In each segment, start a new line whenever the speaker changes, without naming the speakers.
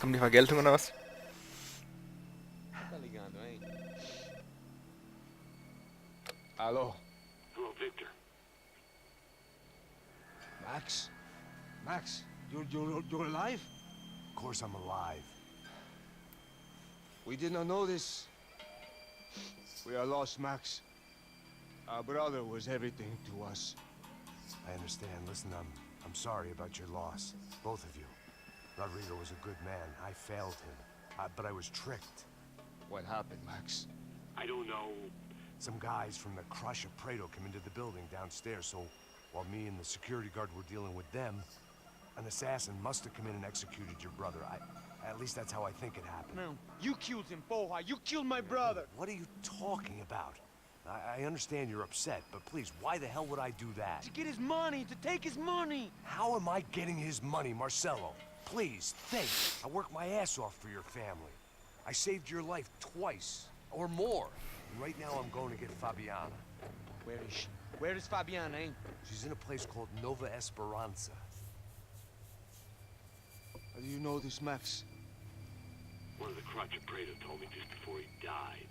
kommt die Vergeltung oder was?
Tá ligando, hein? Alô?
Hello, Victor.
Max? Max, you're alive?
Of course I'm alive.
We did not know this. We are lost, Max. Our brother was everything to us.
I understand. Listen, I'm sorry about your loss. Both of you. Rodrigo was a good man. I failed him. But I was tricked.
What happened, Max?
I don't know. Some guys from the Crush of Prado came into the building downstairs, so while me and the security guard were dealing with them, an assassin must have come in and executed your brother. At least that's how I think it happened.
No, you killed him, Porra. You killed my brother.
What are you talking about? I understand you're upset, but please, why the hell would I do that?
To get his money, to take his money.
How am I getting his money, Marcelo? Please, think. I worked my ass off for your family. I saved your life twice, or more. And right now I'm going to get Fabiana.
Where is she? Where is Fabiana, eh?
She's in a place called Nova Esperanza.
How do you know this, Max?
One of the Crotch of Prado told me just before he died.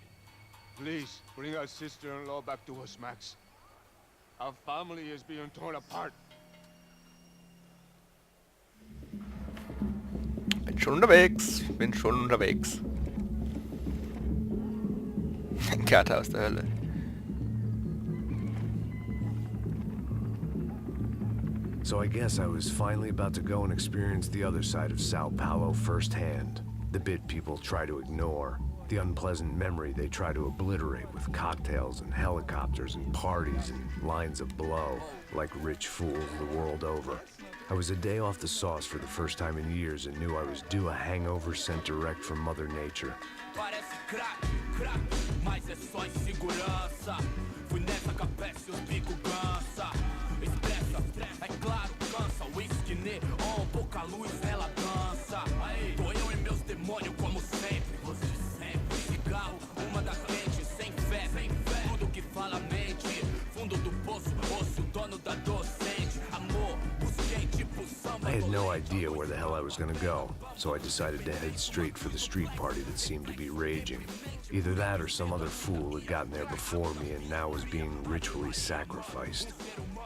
Please, bring our sister-in-law back to us, Max. Our family is being torn apart.
Bin schon unterwegs. Bin schon unterwegs. Ein Kater aus der Hölle.
So I guess I was finally about to go and experience the other side of Sao Paulo firsthand. The bit people try to ignore. The unpleasant memory they try to obliterate with cocktails and helicopters and parties and lines of blow, like rich fools the world over. I was a day off the sauce for the first time in years and knew I was due a hangover sent direct from Mother Nature. I had no idea where the hell I was gonna go, so I decided to head straight for the street party that seemed to be raging. Either that or some other fool had gotten there before me and now was being ritually sacrificed.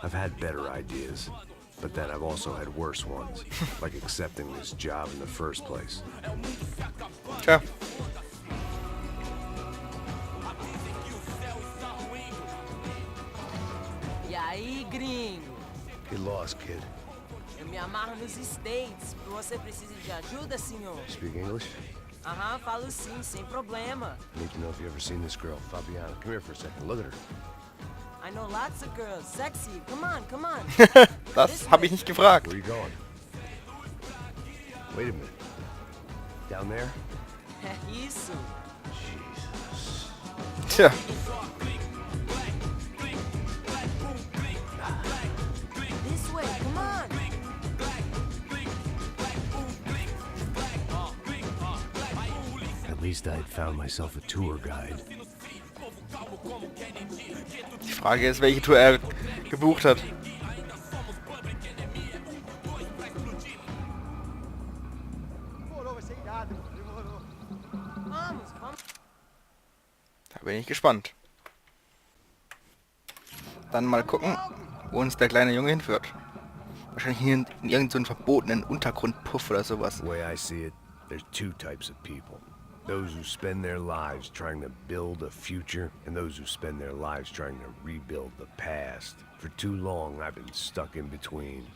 I've had better ideas, but then I've also had worse ones, like accepting this job in the first place.
Tja.
E aí, gringo?
Get lost, kid.
Eu me amarro nos States. Você precisa de ajuda, senhor?
Speak English?
Aham, falo sim, sem problema.
I need to know if you've ever seen this girl, Fabiana. Come here for a second. Look at her.
I know lots of girls. Sexy. Come on, come on.
Das habe ich nicht gefragt.
Where are you going? Wait a minute. Down there?
Isso.
Jesus.
Tja.
This way, come on.
At least I'd found myself a tour guide.
Die Frage ist, welche Tour er gebucht hat.
Vamos, vamos.
Da bin ich gespannt. Dann mal gucken, wo uns der kleine Junge hinführt. Wahrscheinlich hier in irgendeinen so verbotenen Untergrundpuff oder sowas.
The way I see it, there's two types of people. Those who spend their lives trying to build a future, and those who spend their lives trying to rebuild the past. For too long, I've been stuck in between.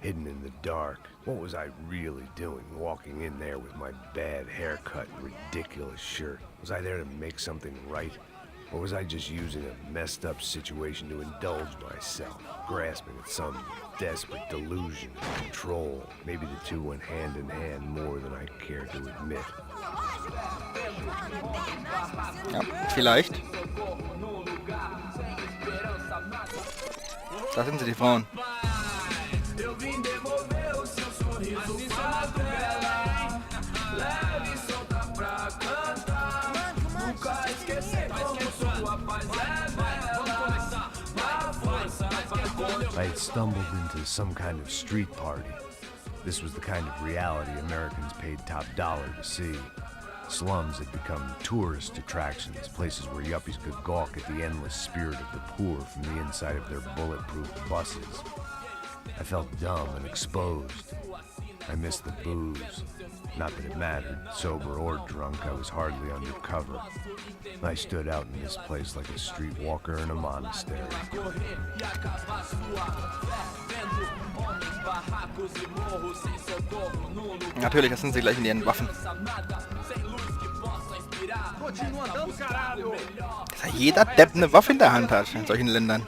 Hidden in the dark. What was I really doing, walking in there with my bad haircut and ridiculous shirt? Was I there to make something right? Or was I just using a messed up situation to indulge myself, grasping at some desperate delusion of control? Maybe the two went hand in hand more than I care to admit.
Ja, vielleicht. Da sind sie, die Frauen.
I had stumbled into some kind of street party. This was the kind of reality Americans paid top dollar to see. Slums had become tourist attractions, places where yuppies could gawk at the endless spirit of the poor from the inside of their bulletproof buses. I felt dumb and exposed. I missed the booze. Not that it mattered, sober or drunk, I was hardly undercover. I stood out in this place like a streetwalker in a monastery.
Natürlich, das sind sie gleich in ihren Waffen. Dass ja jeder Depp eine Waffe in der Hand hat in solchen Ländern.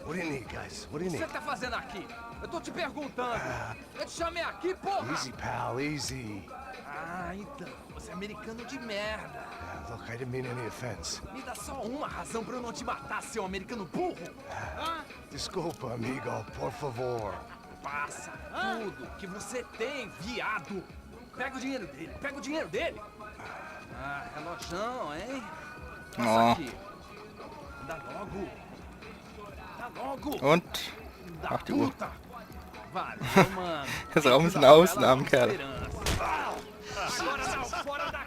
What do you need, guys? What do you need?
O que você tá fazendo aqui? Eu tô te perguntando. Eu te chamei aqui, porra!
Easy, pal, easy.
Ah, então. Você é americano de merda.
Look, I didn't mean any offense.
Me dá só uma razão pra eu não te matar, seu americano burro.
Desculpa, amigo, por favor.
Passa tudo que você tem, viado. Pega o dinheiro dele, pega o dinheiro dele. Ah, relojão, hein? Passa
Oh.
aqui. Dá logo. Dá logo.
Und?
Da
Ach, die Uhr.
puta. Valeu, mano.
Das Raum ist ein Ausnahmen, Kerl.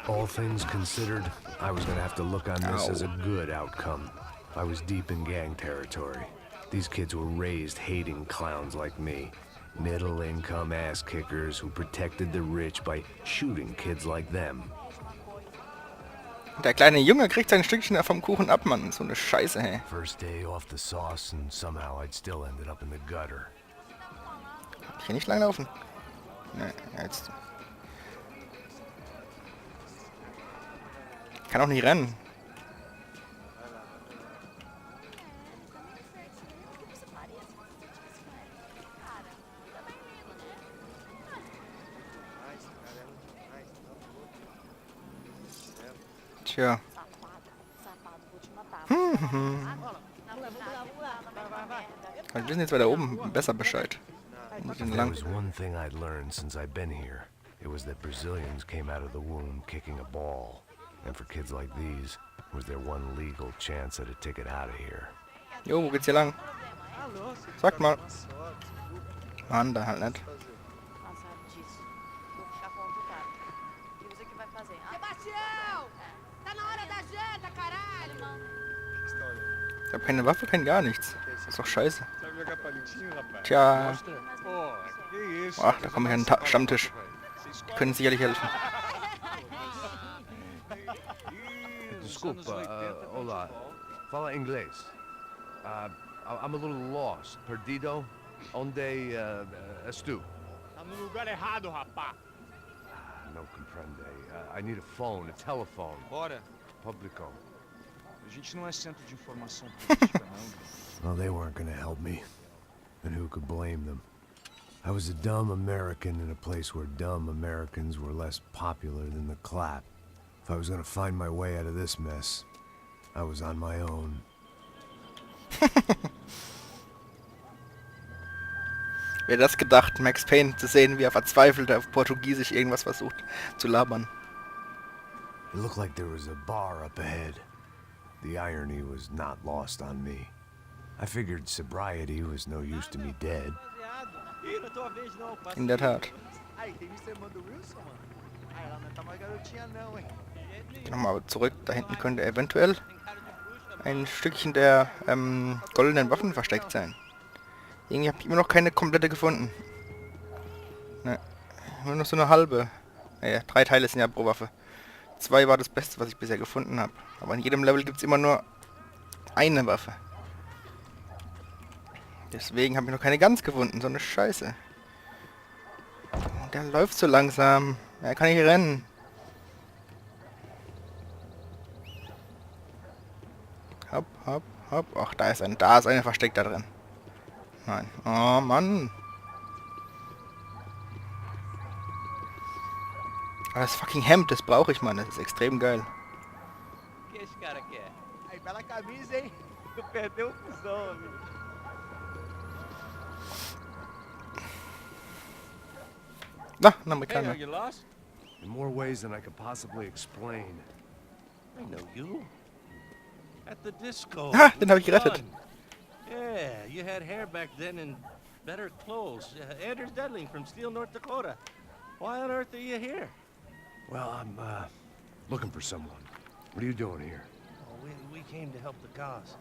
All things considered, I was gonna have to look on this
Ow.
as a good outcome. I was deep in gang territory. These kids were raised hating clowns like me. Middle-income ass-kickers who protected the rich by shooting kids like them.
Der kleine Junge kriegt sein Stückchen vom Kuchen ab, Mann. So eine Scheiße, hey.
First day off the sauce and somehow I'd still ended up in the gutter.
Ich hier nicht lang laufen. Ne, jetzt. Kann auch nicht rennen. Tja. Wir wissen jetzt weiter oben besser Bescheid. Nicht
If there
lang.
was one thing I'd learned since I've been here, it was that Brazilians came out of the womb kicking a ball. And for kids like these, was their one legal chance at a ticket out of here.
Jo, wo geht's hier lang? Sag mal. Mann, da halt nicht.
Sebastião! Tá na hora da janta, caralho!
Ich hab keine Waffe, kein gar nichts. Das ist doch scheiße.
Sabe jogar palitinho, rapaz?
Tja.
Pô, que isso?
Ach, da komme ich an den Stammtisch. Die können sicherlich helfen.
Desculpa, hola. Fala inglês. I'm a little lost. Perdido? Onde estu?
Tá no lugar errado, rapá.
No comprende. I need a phone, a telephone.
Bora.
Publico.
A gente não é centro de informação política, não.
Well, they weren't gonna help me. And who could blame them? I was a dumb American in a place where dumb Americans were less popular than the clap. If I was gonna find my way out of this mess, I was on my own.
Wer hätte das gedacht, Max Payne zu sehen, wie er verzweifelt auf Portugiesisch irgendwas versucht zu labern.
It looked like there was a bar up ahead. The irony was not lost on me. I figured sobriety was no use to me dead.
Ih, não é tua vez não, passa.
In der Tat.
Aí, tem visto a irmã do Wilson, mano? Ah, ela não tá mais garotinha não, hein?
Nochmal zurück. Da hinten könnte eventuell ein Stückchen der goldenen Waffen versteckt sein. Irgendwie habe ich immer noch keine komplette gefunden. Ne, nur noch so eine halbe. Naja, 3 Teile sind ja pro Waffe. 2 war das Beste, was ich bisher gefunden habe. Aber in jedem Level gibt es immer nur eine Waffe. Deswegen habe ich noch keine ganz gefunden. So eine Scheiße. Der läuft so langsam. Er kann nicht rennen. Hopp, hopp, hopp. Ach, da ist eine versteckt da drin. Nein. Oh, Mann. Aber das fucking Hemd, das brauche ich, Mann. Das ist extrem geil.
O que esse cara quer? Aí, bela camisa, hein? Tu perdeu o cuzão, amigo.
Na, ein
Hey,
Amerikaner.
are you lost?
In more ways than I could possibly explain.
I know you. At the disco.
Ah, den habe ich gerettet.
Yeah, you had hair back then and better clothes. Anders Dudling from Steele, North Dakota. Why on earth are you here?
Well, I'm, looking for someone. What are you doing here?
Oh, we came to help the cause.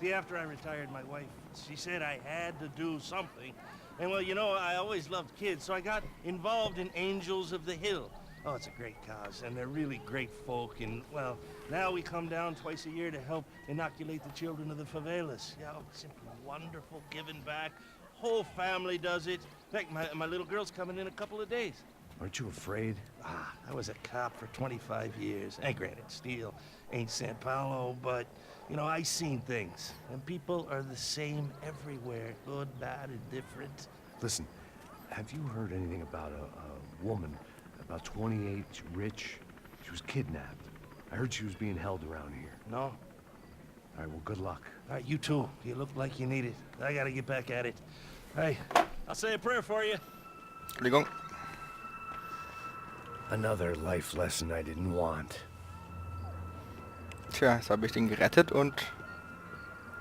See, after I retired, my wife, she said I had to do something. And, well, you know, I always loved kids, so I got involved in Angels of the Hill. Oh, it's a great cause, and they're really great folk. And, well, now we come down twice a year to help inoculate the children of the favelas. Yeah, oh, simply wonderful, giving back. Whole family does it. In fact, my little girl's coming in a couple of days.
Aren't you afraid?
I was a cop for 25 years. And granted, Steele ain't San Paulo, but, you know, I seen things. And people are the same everywhere. Good, bad, indifferent.
Listen, have you heard anything about a woman, about 28, rich? She was kidnapped. I heard she was being held around here.
No?
All right, well, good luck.
All right, you too. You look like you need it. I gotta get back at it. Hey, I'll say a prayer for you.
Entschuldigung.
Another life lesson I didn't want.
Tja, jetzt habe ich den gerettet und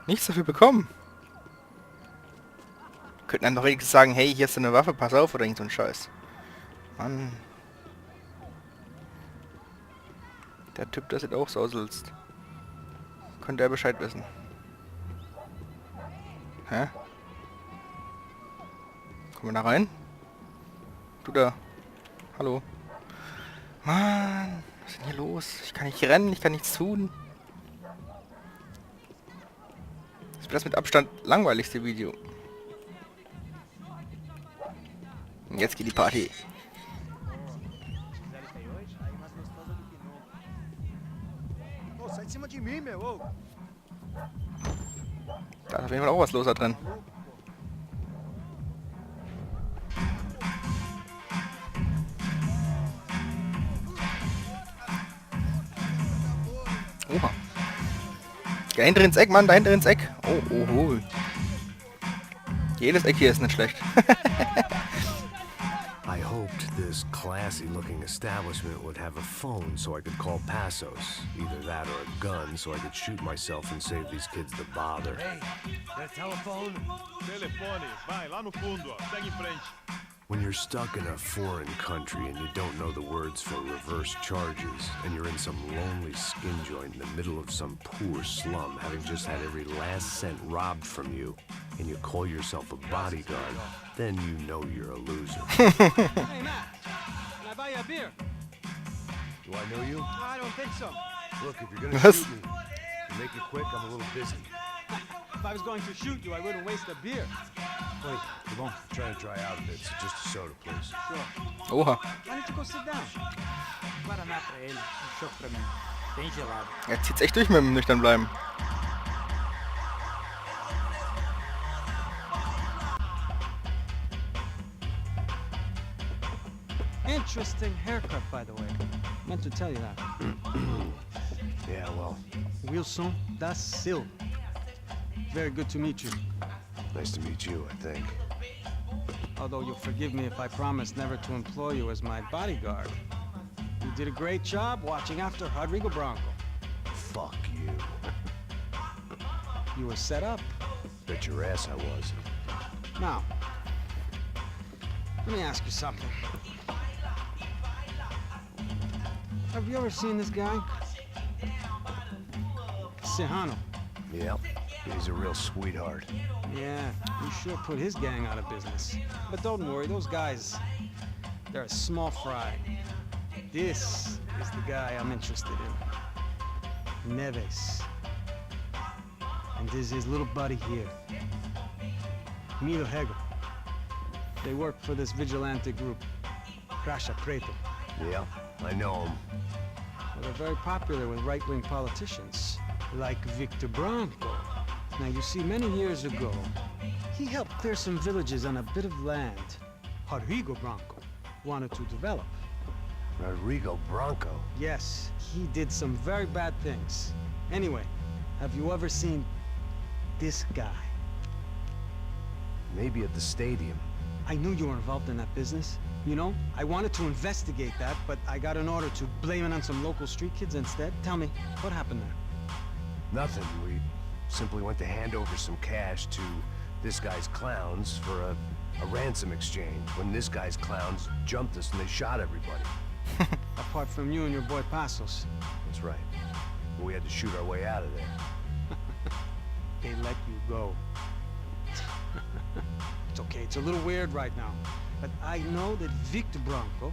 nichts dafür bekommen. Könnten dann doch wenigstens sagen, hey, hier ist eine Waffe, pass auf, oder irgend so ein Scheiß. Mann. Der Typ, der sieht auch so aus, als könnte er Bescheid wissen. Hä? Kommen wir da rein? Du da. Hallo. Mann, was ist denn hier los? Ich kann nicht rennen, ich kann nichts tun. Das ist das mit Abstand langweiligste Video. Und jetzt geht die Party. Da ist auf jeden Fall auch was los da drin. Oha. Dahinter ins Eck, Mann, dahinter ins Eck. Oh, oh, oh. Jedes Eck hier ist nicht schlecht.
I hoped this classy-looking establishment would have a phone so I could call Passos. Either that or a gun so I could shoot myself and save these kids the bother.
Hey, that telephone?
Telefone, vai lá no fundo, ó. Segue em frente.
When you're stuck in a foreign country and you don't know the words for reverse charges, and you're in some lonely skin joint in the middle of some poor slum, having just had every last cent robbed from you, and you call yourself a bodyguard, then you know you're a loser.
Hey, Matt, can I buy you a beer?
Do I know you?
I don't think so.
Look, if you're gonna
Was?
shoot me, to make it quick, I'm a little busy.
If I was going to shoot you, I wouldn't waste a beer.
Wait, come on. I'm trying to dry out a bit, so just a soda, please.
Sure.
Oha.
Why don't you go sit down? Guaraná pra ele, chopp pra mim. Bem gelado.
Er zieht's echt durch mit dem nüchtern bleiben.
Interesting haircut, by the way. Meant to tell you that.
Yeah, well,
Wilson da Silva. Very good to meet you.
nice to meet you, I think.
Although you'll forgive me if I promise never to employ you as my bodyguard. You did a great job watching after Rodrigo Branco.
Fuck you.
You were set up.
Bet your ass I was.
Now, let me ask you something. Have you ever seen this guy? Sejano.
Yep, he's a real sweetheart.
Yeah, he sure put his gang out of business. But don't worry, those guys, they're a small fry. This is the guy I'm interested in. Neves. And this is his little buddy here. Milo Hegel. They work for this vigilante group, Crasha Preto.
Yeah, I know him.
Well, they're very popular with right-wing politicians, like Victor Branco. Now, you see, many years ago, he helped clear some villages on a bit of land Rodrigo Branco wanted to develop.
Rodrigo Branco?
Yes, he did some very bad things. Anyway, have you ever seen this guy?
Maybe at the stadium.
I knew you were involved in that business. You know, I wanted to investigate that, but I got an order to blame it on some local street kids instead. Tell me, what happened there?
Nothing. We simply went to hand over some cash to this guy's clowns for a ransom exchange when this guy's clowns jumped us and they shot everybody.
Apart from you and your boy Passos.
That's right. We had to shoot our way out of there.
They let you go. It's okay, it's a little weird right now. But I know that Victor Branco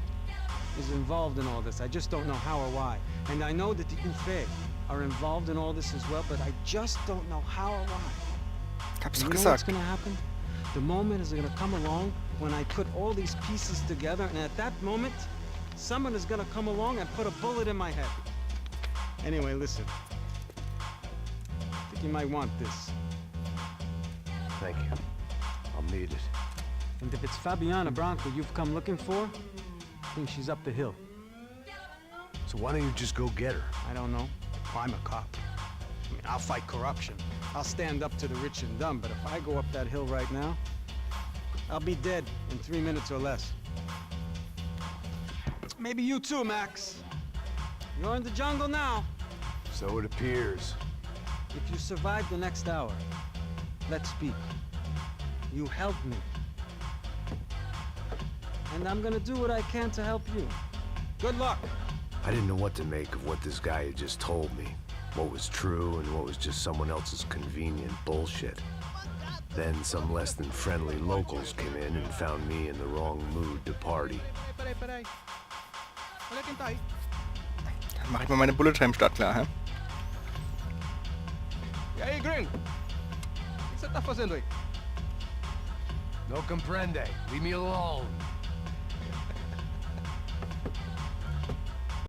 is involved in all this. I just don't know how or why. And I know that the UFE are involved in all this as well, but I just don't know how or why.
Hab's
And
doch
you know what's
gesagt.
gonna happen? The moment is gonna come along when I put all these pieces together, and at that moment, someone is gonna come along and put a bullet in my head. Anyway, listen. I think you might want this.
Thank you. I'll need it.
And if it's Fabiana Branco you've come looking for, I think she's up the hill.
So why don't you just go get her?
I don't know. I'm a cop. I mean, I'll fight corruption. I'll stand up to the rich and dumb, but if I go up that hill right now, I'll be dead in 3 minutes or less. Maybe you too, Max. You're in the jungle now.
So it appears.
If you survive the next hour, let's speak. You help me. And I'm gonna do what I can to help you. Good luck.
I didn't know what to make of what this guy had just told me. What was true and what was just someone else's convenient bullshit. Then some less than friendly locals came in and found me in the wrong mood to party.
Dann mache ich mal meine Bullet Time Start klar, hä?
E aí, gringo? O que você tá fazendo aí?
No comprende. Leave me alone.